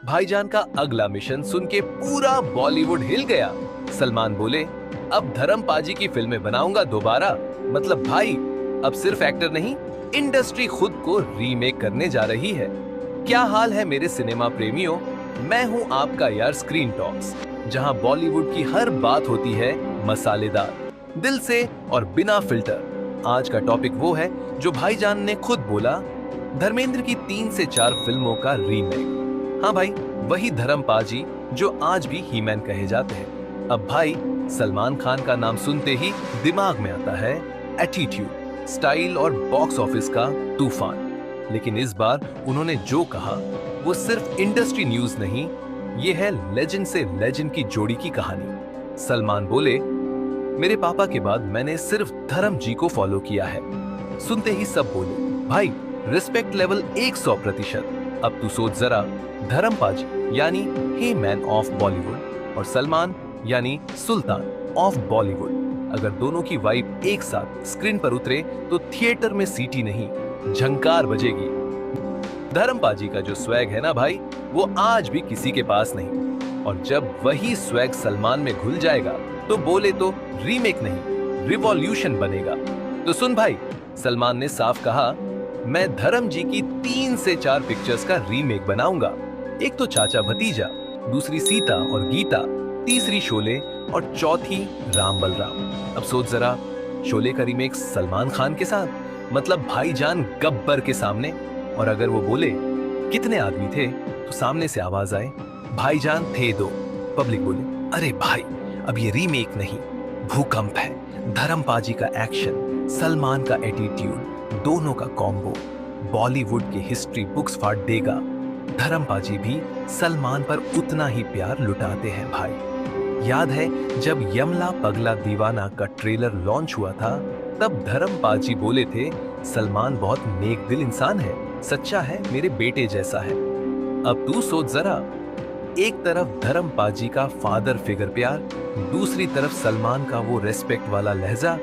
भाईजान का अगला मिशन सुन के पूरा बॉलीवुड हिल गया। सलमान बोले, अब धर्म पाजी की फिल्में बनाऊंगा दोबारा। मतलब भाई, अब सिर्फ एक्टर नहीं, इंडस्ट्री खुद को रीमेक करने जा रही है। क्या हाल है मेरे सिनेमा प्रेमियों, मैं हूं आपका यार स्क्रीन टॉक्स, जहां बॉलीवुड की हर बात होती है मसालेदार, दिल से और बिना फिल्टर। आज का टॉपिक वो है जो भाईजान ने खुद बोला, धर्मेंद्र की 3 से 4 फिल्मों का रीमेक। हाँ भाई, वही धर्म पाजी जो आज भी हीमैन कहे जाते हैं। अब भाई, सलमान खान का नाम सुनते ही दिमाग में आता है एटीट्यूड, स्टाइल और बॉक्स ऑफिस का तूफान। लेकिन इस बार उन्होंने जो कहा वो सिर्फ इंडस्ट्री न्यूज नहीं, ये है लेजेंड से लेजेंड की जोड़ी की कहानी। सलमान बोले, मेरे पापा के बाद मैंने सिर्फ धर्म जी को फॉलो किया है। सुनते ही सब बोले, भाई रिस्पेक्ट लेवल 100%। अब तू सोच जरा, धर्म पाजी यानी हे मैन ऑफ बॉलीवुड और सलमान यानी सुल्तान ऑफ बॉलीवुड। अगर दोनों की वाइब एक साथ स्क्रीन पर उतरे तो थिएटर में सीटी नहीं, झंकार बजेगी। धर्म पाजी का जो स्वैग है ना भाई, वो आज भी किसी के पास नहीं। और जब वही स्वैग सलमान में घुल जाएगा तो बोले तो रीमेक नहीं, रिवॉल्यूशन बनेगा। तो सुन भाई, सलमान ने साफ कहा, मैं धर्म जी की 3 से 4 पिक्चर्स का रीमेक बनाऊंगा। एक तो चाचा भतीजा, दूसरी सीता और गीता, तीसरी शोले और चौथी राम बलराम। अब सोच जरा, शोले का रीमेक सलमान खान के साथ, मतलब भाईजान गब्बर के सामने। और अगर वो बोले कितने आदमी थे, तो सामने से आवाज आए, भाईजान थे 2। पब्लिक बोले, अरे भाई, अब ये रीमेक नहीं, भूकंप है। धर्म पाजी का एक्शन, सलमान का एटीट्यूड, दोनों का कॉम्बो बॉलीवुड की हिस्ट्री बुक्स फाड़ देगा। धर्म पाजी भी सलमान पर उतना ही प्यार लुटाते हैं भाई। याद है जब यमला पगला दीवाना का ट्रेलर लॉन्च हुआ था, तब धर्म पाजी बोले थे, सलमान बहुत नेक दिल इंसान है, सच्चा है, मेरे बेटे जैसा है। अब तू सोच जरा, एक तरफ धर्म पाजी का फादर फिगर प्यार, दूसरी तरफ सलमान का वो रेस्पेक्ट वाला लहजा।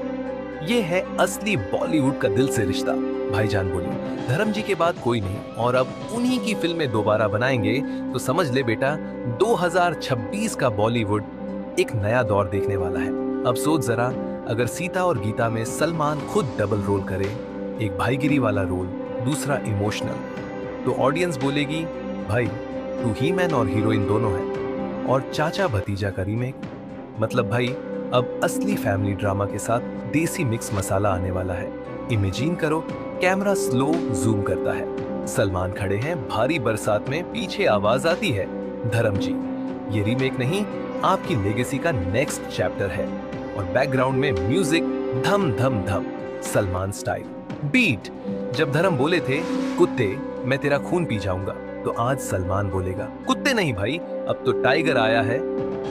ये है असली बॉलीवुड का दिल से रिश्ता। भाईजान बोली, धर्म जी के बाद कोई नहीं, और अब उन्हीं की फिल्में दोबारा बनाएंगे तो समझ ले बेटा, 2026 का बॉलीवुड एक नया दौर देखने वाला है। अब सोच जरा, अगर सीता और गीता में सलमान खुद डबल रोल करे, एक भाईगिरी वाला रोल, दूसरा इमोशनल, तो ऑडियंस बोलेगी, भाई तू ही मैन और हीरोइन दोनों है। और चाचा भतीजा का रीमेक, मतलब भाई अब असली फैमिली ड्रामा के साथ देसी मिक्स मसाला आने वाला है। इमेजिन करो, कैमरा स्लो जूम करता है, सलमान खड़े हैं भारी बरसात में, पीछे आवाज आती है, धर्म जी। ये रीमेक नहीं, आपकी लेगेसी का नेक्स्ट चैप्टर है। और बैकग्राउंड में म्यूजिक धम धम धम, सलमान स्टाइल बीट। जब धर्म बोले थे, कुत्ते मैं तेरा खून पी जाऊंगा, तो आज सलमान बोलेगा, कुत्ते नहीं भाई, अब तो टाइगर आया है।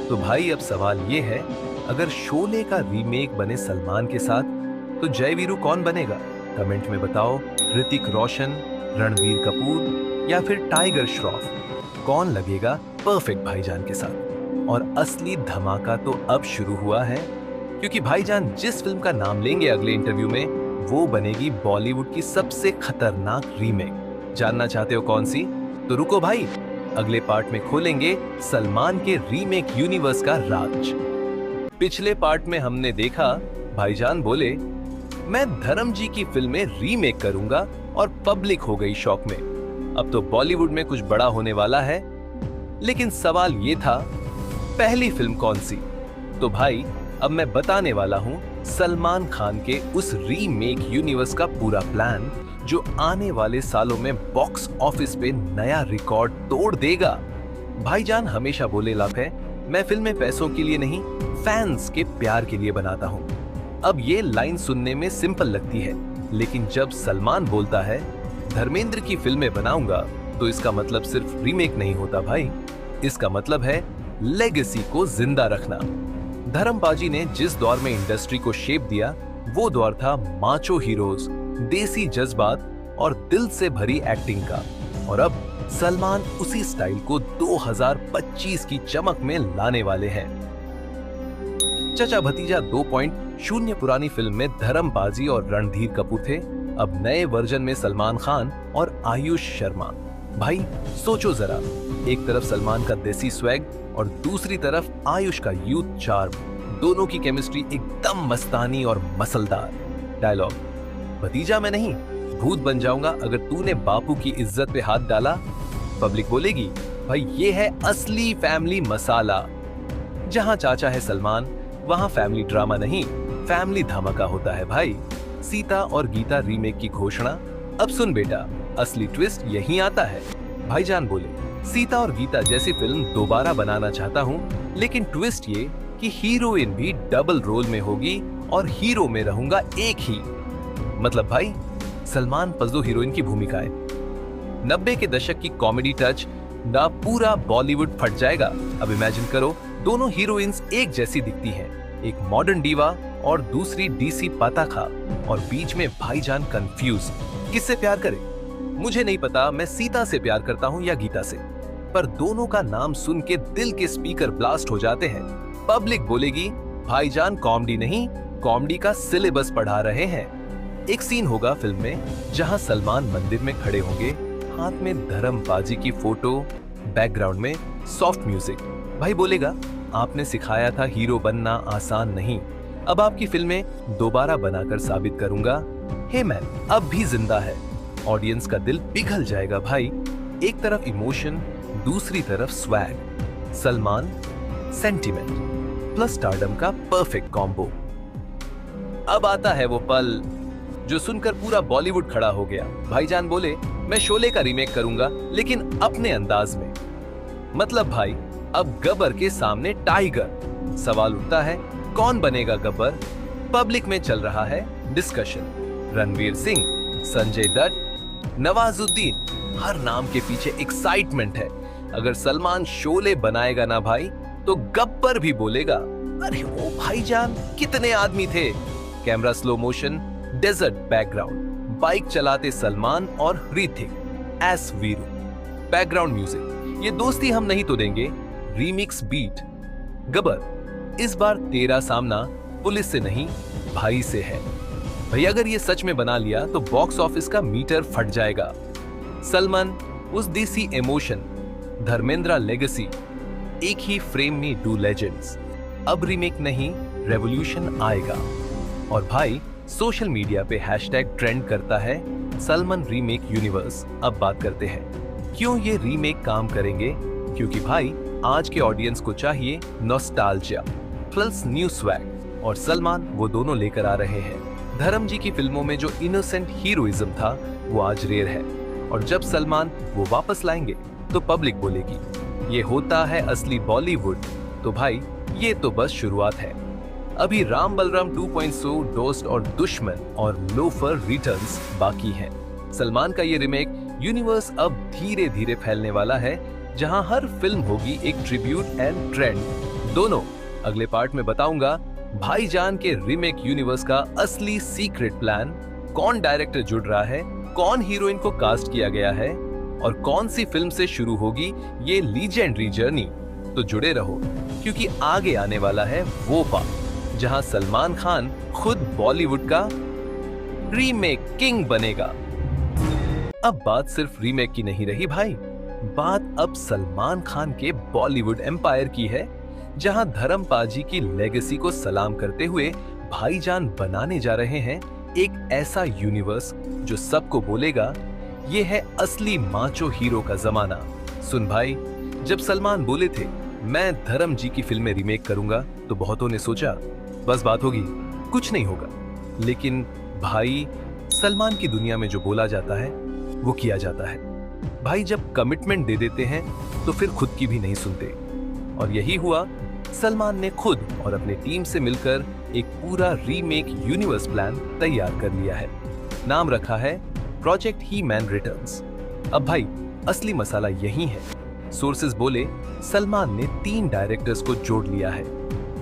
तो भाई अब सवाल ये है, अगर शोले का रीमेक बने सलमान के साथ, तो जय वीरू कौन बनेगा? कमेंट में बताओ। ऋतिक रोशन, रणबीर कपूर या फिर टाइगर श्रॉफ, कौन लगेगा परफेक्ट भाईजान के साथ? और असली धमाका तो अब शुरू हुआ है, क्योंकि भाईजान जिस फिल्म का नाम लेंगे अगले इंटरव्यू में, वो बनेगी बॉलीवुड की सबसे खतरनाक रीमेक। जानना चाहते हो कौन सी? तो रुको भाई, अगले पार्ट में खोलेंगे सलमान के रीमेक यूनिवर्स का राज। पिछले पार्ट में हमने देखा, भाईजान बोले, मैं धर्म जी की फिल्में रीमेक करूंगा, और पब्लिक हो गई शॉक में। अब तो बॉलीवुड में कुछ बड़ा होने वाला है। लेकिन सवाल ये था, पहली फिल्म कौन सी? तो भाई अब मैं बताने वाला हूं सलमान खान के उस रीमेक यूनिवर्स का पूरा प्लान, जो आने वाले सालों में बॉक्स ऑफिस पे नया रिकॉर्ड तोड़ देगा। भाईजान हमेशा बोले लाभ है, मैं फिल्में पैसों के लिए नहीं, फैंस के प्यार के लिए बनाता हूं। अब ये लाइन सुनने में सिंपल लगती है, लेकिन जब सलमान बोलता है धर्मेंद्र की फिल्में बनाऊंगा, तो इसका मतलब सिर्फ रीमेक नहीं होता भाई, इसका मतलब है लेगेसी को जिंदा रखना। धर्म पाजी ने जिस दौर में इंडस्ट्री को शेप दिया, वो दौर था माचो हीरोज, देसी जज्बात और दिल से भरी एक्टिंग का। और अब सलमान उसी स्टाइल को 2025 की चमक में लाने वाले हैं। चचा भतीजा 2.0 पुरानी फिल्म में धर्म पाजी और रणधीर कपूर थे, अब नए वर्जन में सलमान खान और आयुष शर्मा। भाई सोचो जरा, एक तरफ सलमान का देसी स्वैग और दूसरी तरफ आयुष का यूथ चार्म। दोनों की केमिस्ट्री एकदम मस्तानी और मसलदार। डायलॉग, भतीजा मैं नहीं, भूत बन जाऊंगा अगर तूने बापू की इज्जत पे हाथ डाला। पब्लिक बोलेगी, भाई ये है असली फैमिली मसाला। जहां चाचा है सलमान, वहां फैमिली ड्रामा नहीं, फैमिली धमाका होता है भाई। सीता और गीता रीमेक की घोषणा। अब सुन बेटा, असली ट्विस्ट यहीं आता है। भाईजान बोले, सीता और गीता जैसी फिल्म दोबारा बनाना चाहता हूँ, लेकिन ट्विस्ट ये कि हीरोइन भी डबल रोल में होगी और हीरो में रहूंगा एक ही। मतलब भाई सलमान पजो हीरोइन की भूमिका है। 90 के दशक की कॉमेडी टच ना पूरा बॉलीवुड फट जाएगा। अब इमेजिन करो, दोनों हीरोइंस एक जैसी दिखती हैं, एक मॉडर्न डीवा और दूसरी डीसी पाताखा, और बीच में भाईजान कंफ्यूज किससे प्यार करे। मुझे नहीं पता मैं सीता से प्यार करता हूँ या गीता से, पर दोनों का नाम सुन के दिल के स्पीकर ब्लास्ट हो जाते हैं। पब्लिक बोलेगी, भाईजान कॉमेडी नहीं, कॉमेडी का सिलेबस पढ़ा रहे हैं। एक सीन होगा फिल्म में जहां सलमान मंदिर में खड़े होंगे, हाथ में धर्मपाजी की फोटो, बैकग्राउंड में सॉफ्ट म्यूजिक। भाई बोलेगा, आपने सिखाया था हीरो बनना आसान नहीं, अब आपकी फिल्में दोबारा बनाकर साबित करूंगा। हे मैन अब भी जिंदा है। ऑडियंस का दिल पिघल जाएगा भाई। एक तरफ इमोशन, दूसरी तरफ swag. Salman sentiment plus stardom का परफेक्ट कॉम्बो। अब आता है वो पल जो सुनकर पूरा बॉलीवुड खड़ा हो गया। भाईजान बोले, मैं शोले का रीमेक करूंगा लेकिन अपने अंदाज में। मतलब भाई अब गब्बर के सामने टाइगर। सवाल उठता है, कौन बनेगा गब्बर? पब्लिक में चल रहा है डिस्कशन। रणवीर सिंह, संजय दत्त, नवाजुद्दीन, हर नाम के पीछे एक्साइटमेंट है। अगर सलमान शोले बनाएगा ना भाई, तो गब्बर भी बोलेगा, अरे ओ भाईजान कितने आदमी थे। Camera slow motion, desert background, bike चलाते सलमान और Hrithik as Veeru. Background music, ये दोस्ती हम नहीं तो देंगे। रीमिक्स बीट, गब्बर इस बार तेरा सामना पुलिस से नहीं भाई से है। भाई अगर ये सच में बना लिया तो बॉक्स ऑफिस का मीटर फट जाएगा। सलमान उस देसी इमोशन, धर्मेंद्र लेगेसी, एक ही फ्रेम में टू लेजेंड्स। अब रीमेक नहीं, रेवोल्यूशन आएगा। और भाई सोशल मीडिया पे हैशटैग ट्रेंड करता है सलमान रीमेक यूनिवर्स। अब बात करते हैं क्यों ये रीमेक काम करेंगे। क्योंकि भाई आज के ऑडियंस को चाहिए नॉस्टैल्जिया प्लस न्यू स्वैग, और सलमान वो दोनों लेकर आ रहे हैं। धर्म जी की फिल्मों में जो इनोसेंट हीरोइज्म था वो आज रेयर है, और जब सलमान वो वापस लाएंगे तो पब्लिक बोलेगी, ये होता है असली बॉलीवुड। तो भाई ये तो बस शुरुआत है। अभी राम बलराम 2.0, डोस्ट और दुश्मन और लोफर रिटर्न्स बाकी हैं। सलमान का ये रीमेक यूनिवर्स अब धीरे धीरे फैलने वाला है, जहां हर फिल्म होगी एक ट्रिब्यूट एंड ट्रेंड दोनों। अगले पार्ट में बताऊंगा भाईजान के रीमेक यूनिवर्स का असली सीक्रेट प्लान, कौन डायरेक्टर जुड़ रहा है, कौन हीरोइन को कास्ट किया गया है, और कौन सी फिल्म से शुरू होगी ये लीजेंडरी जर्नी। तो जुड़े रहो, क्योंकि आगे आने वाला है वो पार्ट जहां सलमान खान खुद बॉलीवुड का रीमेक किंग बनेगा। अब बात सिर्फ रीमेक की नहीं रही भाई, बात अब सलमान खान के बॉलीवुड एम्पायर की है, जहां धर्मपाजी की लेगेसी को सलाम करते हुए भाईजान बनाने जा रहे हैं एक ऐसा यूनिवर्स जो सबको बोलेगा, ये है असली माचो हीरो का जमाना। सुन भाई, जब सलमान बोले थे मैं धर्म जी की फिल्में रीमेक करूंगा, तो बहुतों ने सोचा बस बात होगी, कुछ नहीं होगा। लेकिन भाई सलमान की दुनिया में जो बोला जाता है वो किया जाता है। भाई जब कमिटमेंट दे देते हैं तो फिर खुद की भी नहीं सुनते, और यही हुआ। सलमान ने खुद और अपनी टीम से मिलकर एक पूरा रीमेक यूनिवर्स प्लान तैयार कर लिया है। नाम रखा है प्रोजेक्ट ही मैन रिटर्न्स। अब भाई असली मसाला यही है। सोर्सेज बोले सलमान ने 3 डायरेक्टर्स को जोड़ लिया है।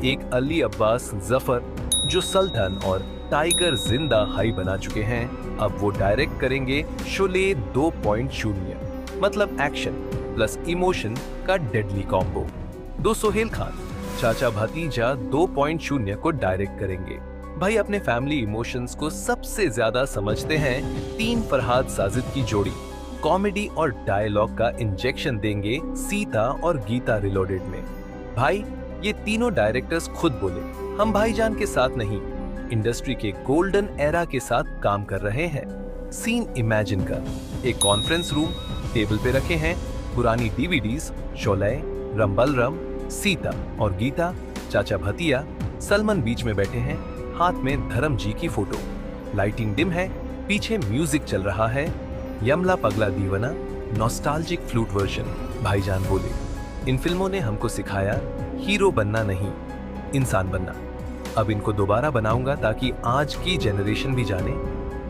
एक अली अब्बास जफर जो सल्तन और टाइगर जिंदा हाई बना चुके हैं, अब वो डायरेक्ट करेंगे शोले 2.0, मतलब एक्शन प्लस इमोशन का डेडली कॉम्बो। 2 सोहेल खान चाचा भतीजा 2.0 को डायरेक्ट करेंगे। भाई अपने फैमिली इमोशंस को सबसे ज्यादा समझते हैं 3 फरहाद साजिद की जोड़ी। कॉमेडी और डायलॉग का इंजेक्शन देंगे सीता और गीता रिलोडेड में। भाई ये तीनों डायरेक्टर्स खुद बोले हम भाईजान के साथ नहीं, इंडस्ट्री के गोल्डन एरा के साथ काम कर रहे हैं। सीन इमेजिन कर, एक कॉन्फ्रेंस रूम, टेबल पे रखे हैं पुरानी डीवीडीज, शोले, रंबलरम, सीता और गीता, चाचा भतिया, सलमान बीच में बैठे हैं, हाथ में धर्म जी की फोटो, लाइटिंग डिम है, पीछे म्यूजिक चल रहा है, यमला पगला दीवाना, नॉस्टैल्जिक फ्लूट वर्जन। भाईजान बोले इन फिल्मों ने हमको सिखाया हीरो बनना नहीं, इंसान बनना। अब इनको दोबारा बनाऊंगा ताकि आज की जनरेशन भी जाने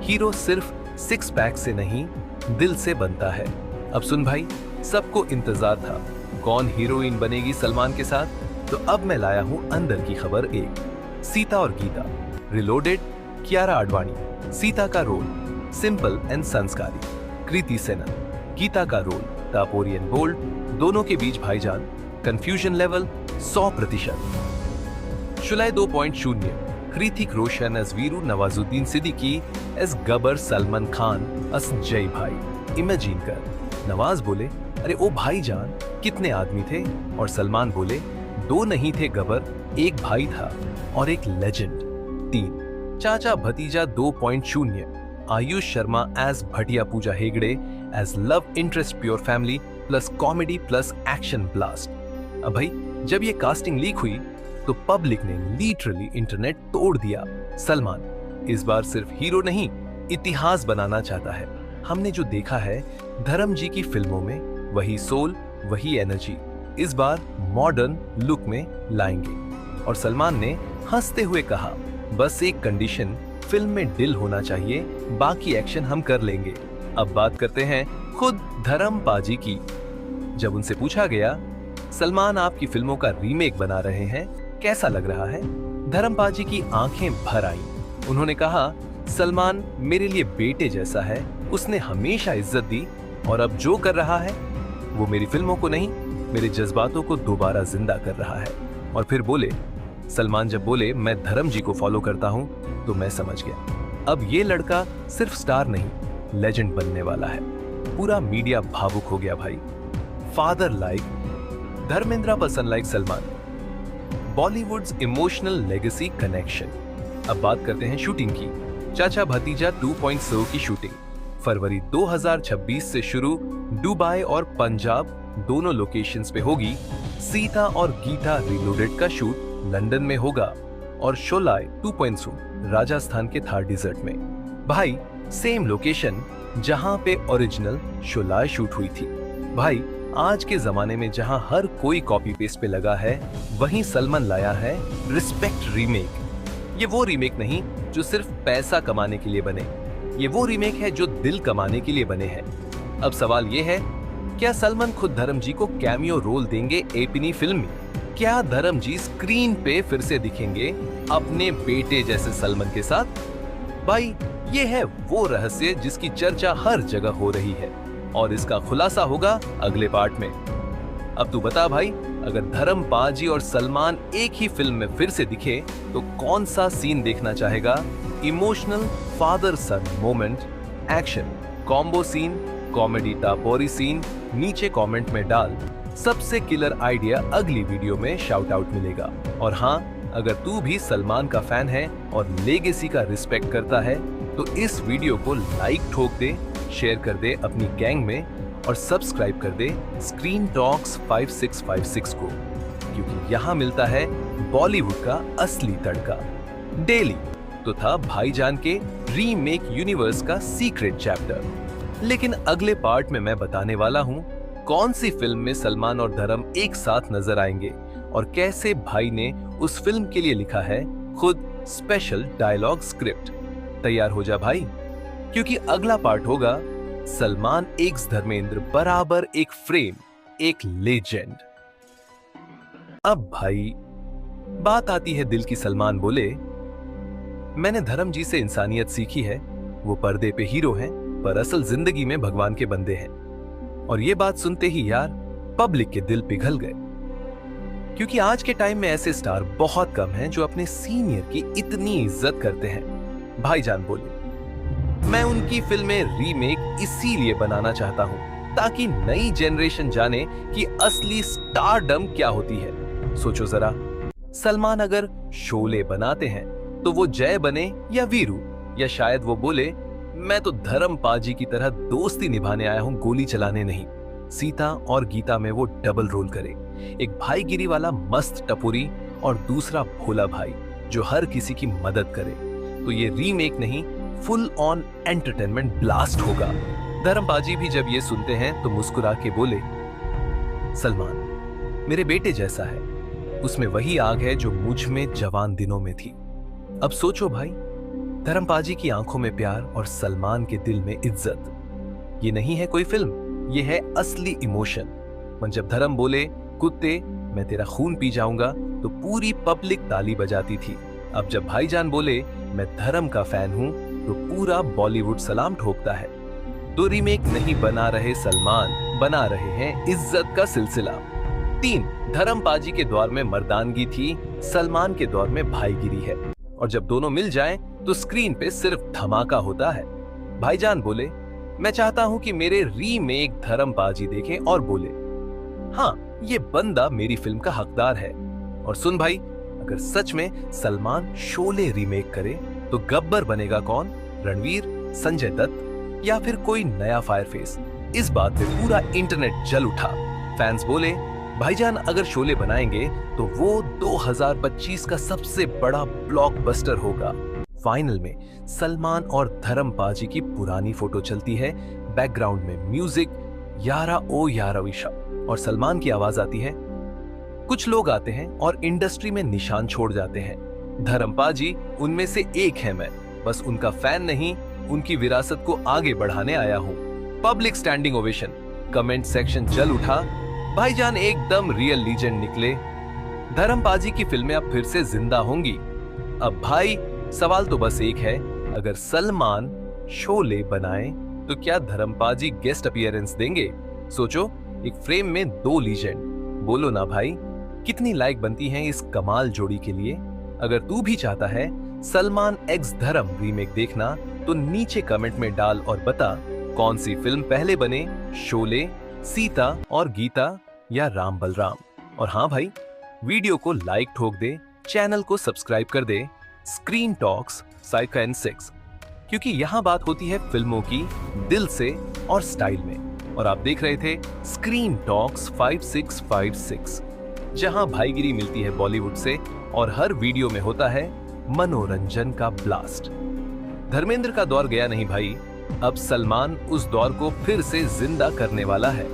हीरो सिर्फ सिक्स पैक से नहीं, दिल से बनता है। अब सुन भाई, सबको इंतजार था कौन हीरोइन बनेगी सलमान के साथ, तो अब मैं लाया हूं अंदर की खबर एक। सीता और गीता रिलोडेड, कियारा आडवाणी सीता का रोल सिंपल एंड संस्कारी, कृति सेनन गीता का रोल टापोरी एंड बोल्ड, दोनों के बीच भाईजान, confusion level 100%। शुलाई 2.0, Hrithik Roshan S Veeru, Nawazuddin Siddiqui S गबर, सलमान खान एस जय भाई। इमेजिन कर, नवाज बोले अरे ओ भाईजान कितने आदमी थे, और सलमान बोले दो नहीं थे गबर, एक भाई था और एक legend. 3 Chacha Bhatija 2.0, Ayush Sharma as Bhatia, Pooja Hegde as love interest, pure family plus comedy plus action blast. अब भाई जब ये कास्टिंग लीक हुई तो पब्लिक ने लिटरली इंटरनेट तोड़ दिया। सलमान इस बार सिर्फ हीरो नहीं, इतिहास बनाना चाहता है। हमने जो देखा है धर्म जी की फिल्मों में, वही सोल, वही एनर्जी इस बार मॉडर्न लुक में लाएंगे। और सलमान ने हंसते हुए कहा बस एक कंडीशन, फिल्म में दिल होना चाहिए, बाकी एक्शन हम कर लेंगे। अब बात करते हैं खुद धर्म पाजी की। जब उनसे पूछा गया सलमान आपकी फिल्मों का रीमेक बना रहे हैं, कैसा लग रहा है, धर्म पाजी की आंखें भर आईं। उन्होंने कहा सलमान मेरे लिए बेटे जैसा है, उसने हमेशा इज्जत दी और अब जो कर रहा है वो मेरी फिल्मों को नहीं, मेरे जज्बातों को दोबारा जिंदा कर रहा है। और फिर बोले, सलमान जब बोले मैं धर्म जी को फॉलो करता हूं तो मैं समझ गया अब ये लड़का सिर्फ स्टार नहीं, लेजेंड बनने वाला है। पूरा मीडिया भावुक हो गया भाई। Father like Dharmendra, person like Salman, Bollywoods emotional legacy connection. अब बात करते हैं शूटिंग की। चाचा भतीजा 2.0 की शूटिंग फरवरी 2026 से शुरू दुबई और पंजाब दोनों लोकेशंस पे होगी। सीता और गीता रिलोडेड का शूट लंदन में होगा और शोलाई 2.0 राजस्थान के थार डिजर्ट में। भाई सेम लोकेशन जहां पे ओरिजिनल शोलाई शूट हुई थी। भाई आज के जमाने में जहां हर कोई कॉपी पेस्ट पे लगा है, वहीं सलमान लाया है रिस्पेक्ट रीमेक। ये वो रीमेक नहीं जो सिर्फ पैसा कमाने के लिए बने, ये वो रीमेक है जो दिल कमाने के लिए बने हैं। अब सवाल ये है, क्या सलमान खुद धर्म जी को कैमियो रोल देंगे एपिनी फिल्म में? क्या धर्म जी स्क्रीन पे फिर से दिखेंगे अपने बेटे जैसे सलमान के साथ? भाई ये है वो रहस्य जिसकी चर्चा हर जगह हो रही है और इसका खुलासा होगा अगले पार्ट में। अब तू बता भाई, अगर धर्म पाजी और सलमान एक ही फिल्म में फिर से दिखे तो कौन सा सीन देखना चाहेगा? Emotional father son moment, action, combo scene, comedy tapori scene? नीचे कमेंट में डाल। सबसे किलर आइडिया अगली वीडियो में शाउट आउट मिलेगा। और हाँ, अगर तू भी सलमान का फैन है और लेगेसी का रिस्पेक्ट करता है तो इस वीडियो को लाइक ठोक दे, शेयर कर दे अपनी गैंग में और सब्सक्राइब कर दे स्क्रीन टॉक्स 5656 को, क्योंकि यहाँ मिलता है बॉलीवुड का असली तड़का डेली। तो था भाईजान के रीमेक यूनिवर्स का सीक्रेट चैप्टर, लेकिन अगले पार्ट में मैं बताने वाला हूँ कौन सी फिल्म में सलमान और धर्म एक साथ नजर आएंगे और कैसे भाई ने उस फिल्म के लिए लिखा है खुद स्पेशल डायलॉग स्क्रिप्ट। तैयार हो जा भाई, क्योंकि अगला पार्ट होगा सलमान एक्स धर्मेंद्र बराबर एक फ्रेम, एक लेजेंड। अब भाई बात आती है दिल की। सलमान बोले, मैंने धर्म जी से इंसानियत सीखी है, वो पर्दे पे हीरो हैं पर असल जिंदगी में भगवान के बंदे हैं। और ये बात सुनते ही यार पब्लिक के दिल पिघल गए, क्योंकि आज के टाइम में ऐसे स्टार बहुत कम हैं जो अपने सीनियर की इतनी इज्जत करते हैं। भाईजान बोले, मैं उनकी फिल्में रीमेक इसीलिए बनाना चाहता हूँ ताकि नई जनरेशन जाने कि असली स्टारडम क्या होती है। सोचो जरा, सलमान अगर शोले बनाते हैं तो वो जय बने या वीरू, या शायद वो बोले मैं तो धर्मपाजी की तरह दोस्ती निभाने आया हूं, गोली चलाने नहीं। सीता और गीता में वो डबल रोल करे, एक भाईगिरी वाला मस्त टपोरी और दूसरा भोला भाई जो हर किसी की मदद करे। तो ये रीमेक नहीं, फुल ऑन एंटरटेनमेंट ब्लास्ट होगा। धर्मपाजी भी जब ये सुनते हैं तो मुस्कुरा के बोले, सलमान मेरे बेटे जैसा है, उसमें वही आग है जो मुझ में जवान दिनों में थी। अब सोचो भाई, धर्मपाजी की आंखों में प्यार और सलमान के दिल में इज्जत। ये नहीं है कोई फिल्म, ये है असली इमोशन। पर जब धर्म बोले कुत्ते मैं तेरा खून पी जाऊंगा तो पूरी पब्लिक ताली बजाती थी। अब जब भाईजान बोले मैं धर्म का फैन हूं तो पूरा बॉलीवुड सलाम ठोकता है। तो रीमेक नहीं बना रहे सलमान, बना रहे हैं इज्जत का सिलसिला। 3, धर्मपाजी के दौर में मर्दानगी थी, सलमान के दौर में भाईगिरी है। और जब दोनों मिल जाएं तो स्क्रीन पे सिर्फ धमाका होता है। भाईजान बोले मैं चाहता हूं कि मेरे रीमेक धर्मपाजी देखें और बोले हाँ ये बंदा मेरी फिल्म का हकदार है। और सुन भाई, अगर सच में सलमान शोले रीमेक करे तो गब्बर बनेगा कौन? रणवीर, संजय दत्त या फिर कोई नया फायरफेस? इस बात पे पूरा इंटरनेट जल उठा। फैंस बोले भाईजान अगर शोले बनाएंगे तो वो 2025 का सबसे बड़ा ब्लॉकबस्टर होगा। फाइनल में सलमान और धर्मपाजी की पुरानी फोटो चलती है, बैकग्राउंड में म्यूजिक यारा ओ याराविशा और सलमान की आवाज आती है। कुछ लोग आते हैं और इंडस्ट्री में निशान छोड़ जाते हैं। धर्मपाजी उनमें से एक है। मैं बस उनका फैन नहीं, उनकी विरासत को आगे बढ़ाने आया हूँ। Public standing ovation, comment section जल उठा। भाईजान एकदम रियल लीजेंड निकले। धर्मपाजी की फिल्में अब फिर से जिंदा होंगी। अब भाई सवाल तो बस एक है, अगर सलमान शोले बनाए तो क्या धर्मपाजी गेस्ट अपीयरेंस देंगे? सोचो, एक फ्रेम में 2 लीजेंड। बोलो ना भाई, कितनी लाइक बनती हैं इस कमाल जोड़ी के लिए? अगर तू भी चाहता है सलमान एक्स धर्म रीमेक देखना तो नीचे कमेंट में डाल और बता कौन सी फिल्म पहले बने, शोले, सीता और गीता या राम बलराम। और हाँ भाई, वीडियो को लाइक ठोक दे, चैनल को सब्सक्राइब कर दे। स्क्रीन टॉक्स साइका एंड 6, क्योंकि यहाँ बात होती है फिल्मों की दिल से और स्टाइल में। और आप देख रहे थे स्क्रीन टॉक्स 5656, जहां भाईगिरी मिलती है बॉलीवुड से और हर वीडियो में होता है मनोरंजन का ब्लास्ट। धर्मेंद्र का दौर गया नहीं भाई, अब सलमान उस दौर को फिर से जिंदा करने वाला है।